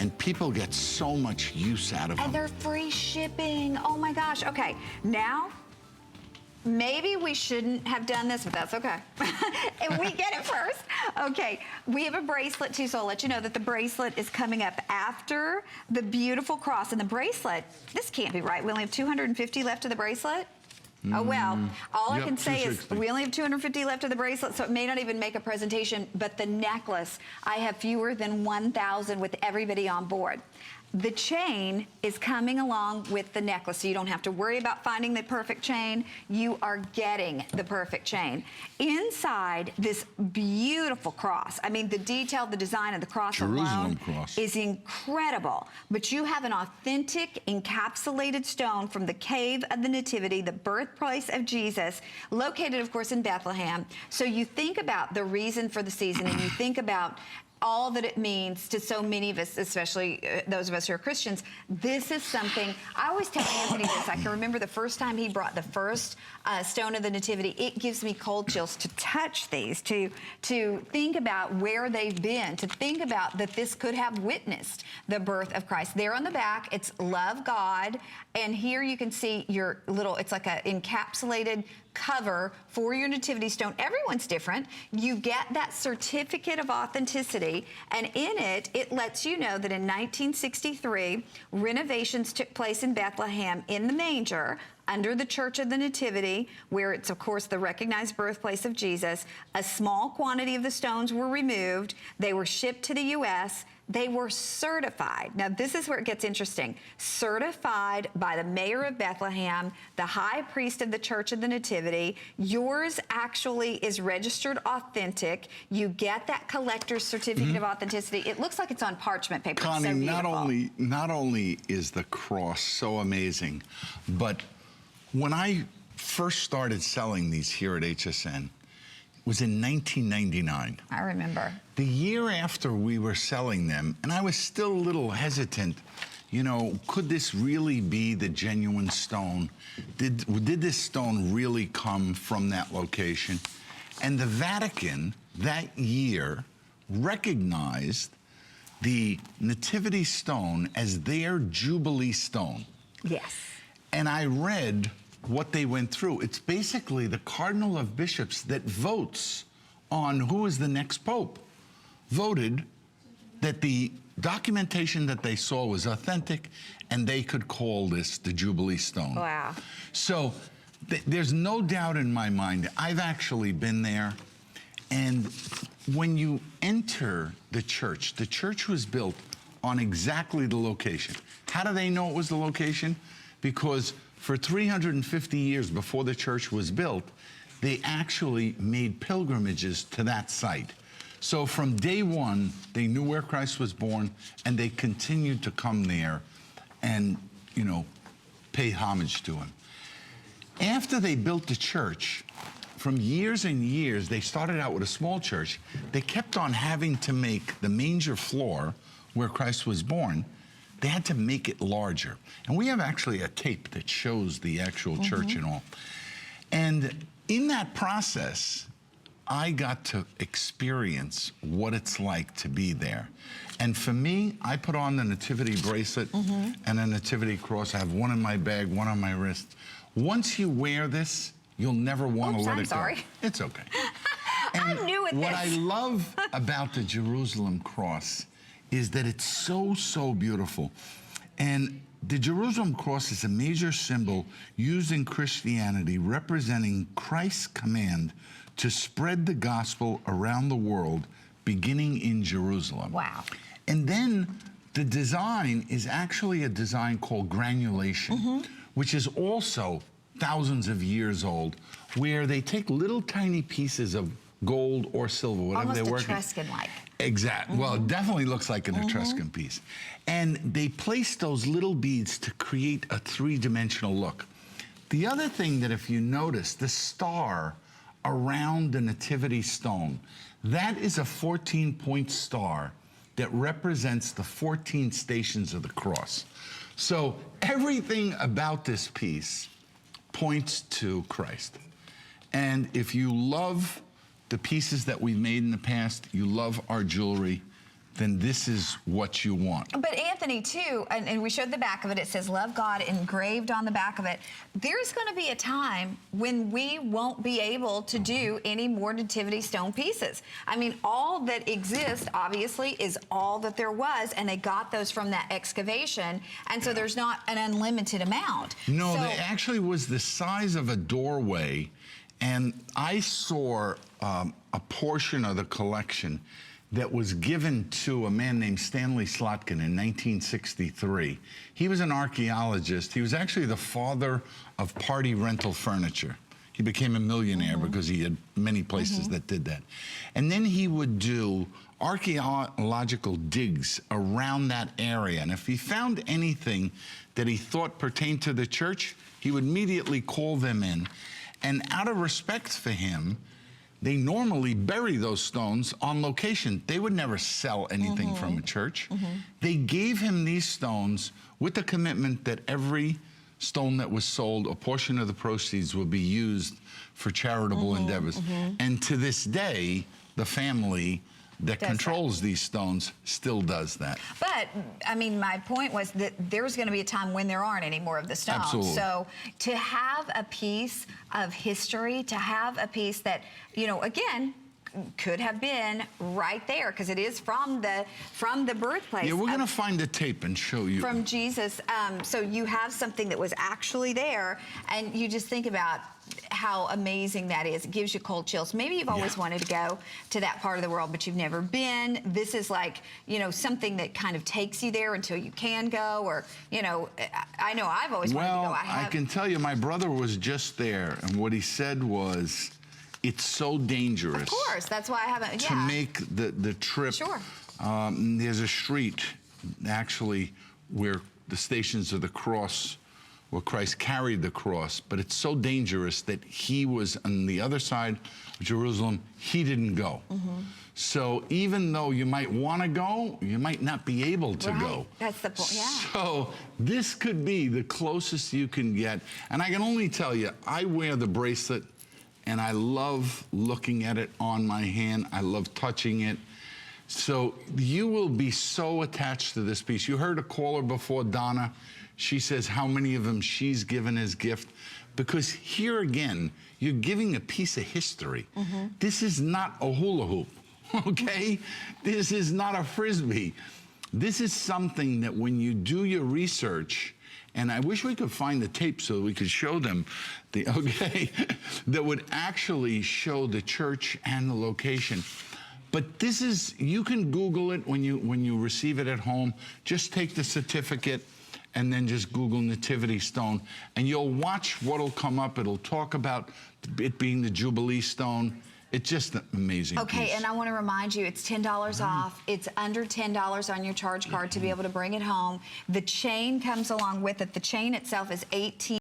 and people get so much use out of them. And they're free shipping. Oh my gosh. Okay, now, maybe we shouldn't have done this, but that's okay. And we get it first. Okay, we have a bracelet too, so I'll let you know that the bracelet is coming up after the beautiful cross. And the bracelet, this can't be right. We only have 250 left of the bracelet. Oh, well, all I can say is we only have 250 left of the bracelet, so it may not even make a presentation, but the necklace, I have fewer than 1,000 with everybody on board. The chain is coming along with the necklace, so you don't have to worry about finding the perfect chain. You are getting the perfect chain. Inside this beautiful cross, I mean, the detail, the design of the cross alone is incredible. But you have an authentic encapsulated stone from the cave of the Nativity, the birthplace of Jesus, located, of course, in Bethlehem. So you think about the reason for the season, and you think about all that it means to so many of us, especially those of us who are Christians. This is something, I always tell Anthony this, I can remember the first time he brought the first stone of the Nativity. It gives me cold chills to touch these, to think about where they've been, to think about that this could have witnessed the birth of Christ. There on the back, it's Love God, and here you can see your little, it's like an encapsulated cover for your nativity stone. Everyone's different. You get that certificate of authenticity, and in it, it lets you know that in 1963, renovations took place in Bethlehem in the manger under the Church of the Nativity, where it's, of course, the recognized birthplace of Jesus. A small quantity of the stones were removed. They were shipped to the U.S. They were certified. Now, this is where it gets interesting. Certified by the mayor of Bethlehem, the high priest of the Church of the Nativity. Yours actually is registered authentic. You get that collector's certificate of authenticity. It looks like it's on parchment paper. Connie, it's so beautiful. not only is the cross so amazing, but when I first started selling these here at HSN, was in 1999. I remember. The year after we were selling them, and I was still a little hesitant, you know, could this really be the genuine stone? Did this stone really come from that location? And the Vatican that year recognized the Nativity stone as their Jubilee stone. Yes. And I read what they went through. It's basically the Cardinal of Bishops that votes on who is the next Pope, voted that the documentation that they saw was authentic, and they could call this the Jubilee Stone. Wow. So there's no doubt in my mind. I've actually been there, and when you enter the church was built on exactly the location. How do they know it was the location? Because for 350 years before the church was built, they actually made pilgrimages to that site. So from day one, they knew where Christ was born, and they continued to come there and, you know, pay homage to him. After they built the church, from years and years, they started out with a small church. They kept on having to make the manger floor where Christ was born. They had to make it larger. And we have actually a tape that shows the actual church and all. And in that process, I got to experience what it's like to be there. And for me, I put on the Nativity bracelet and a Nativity cross. I have one in my bag, one on my wrist. Once you wear this, you'll never want to let it go. It's okay. I'm new at this. What I love about the Jerusalem cross is that it's so, so beautiful. And the Jerusalem cross is a major symbol used in Christianity representing Christ's command to spread the gospel around the world, beginning in Jerusalem. Wow. And then the design is actually a design called granulation, which is also thousands of years old, where they take little tiny pieces of gold or silver, whatever they're working. Almost Etruscan-like. Exactly. Well, it definitely looks like an Etruscan piece. And they place those little beads to create a three-dimensional look. The other thing that, if you notice, the star around the Nativity stone, that is a 14-point star that represents the 14 stations of the cross. So everything about this piece points to Christ. And if you love the pieces that we've made in the past, you love our jewelry, then this is what you want. But Anthony, too, and we showed the back of it, it says Love God engraved on the back of it. There's going to be a time when we won't be able to do any more nativity stone pieces. I mean, all that exists, obviously, is all that there was, and they got those from that excavation, and so there's not an unlimited amount. No, so, they actually was the size of a doorway, and I saw a portion of the collection that was given to a man named Stanley Slotkin in 1963. He was an archaeologist. He was actually the father of party rental furniture. He became a millionaire because he had many places that did that. And then he would do archaeological digs around that area. And if he found anything that he thought pertained to the church, he would immediately call them in. And out of respect for him, they normally bury those stones on location. They would never sell anything from a church. They gave him these stones with the commitment that every stone that was sold, a portion of the proceeds will be used for charitable endeavors. And to this day, the family that controls these stones still does that. But, I mean, my point was that there's going to be a time when there aren't any more of the stones. Absolutely. So to have a piece of history, to have a piece that, you know, again, could have been right there, because it is from the birthplace. Yeah, we're going to find the tape and show you. From Jesus. So you have something that was actually there, and you just think about how amazing that is. It gives you cold chills. Maybe you've always wanted to go to that part of the world, but you've never been. This is like, you know, something that kind of takes you there until you can go, or, you know, I know I've always wanted to go. Well, I can tell you, my brother was just there, and what he said was, it's so dangerous. Of course, that's why I haven't. To make the trip. Sure. There's a street, actually, where the Stations of the Cross, where Christ carried the cross, but it's so dangerous that he was on the other side of Jerusalem. He didn't go. So even though you might want to go, you might not be able to go. That's the point. Yeah. So this could be the closest you can get. And I can only tell you, I wear the bracelet, and I love looking at it on my hand. I love touching it. So you will be so attached to this piece. You heard a caller before, Donna. She says how many of them she's given as gift. Because here again, you're giving a piece of history. This is not a hula hoop, okay? This is not a Frisbee. This is something that when you do your research, and I wish we could find the tape so we could show them, that would actually show the church and the location. But this is, you can Google it when you receive it at home. Just take the certificate and then just Google Nativity Stone, and you'll watch what'll come up. It'll talk about it being the Jubilee Stone. It's just an amazing Okay, piece. and I want to remind you, it's $10 off. It's under $10 on your charge card to be able to bring it home. The chain comes along with it. The chain itself is $18.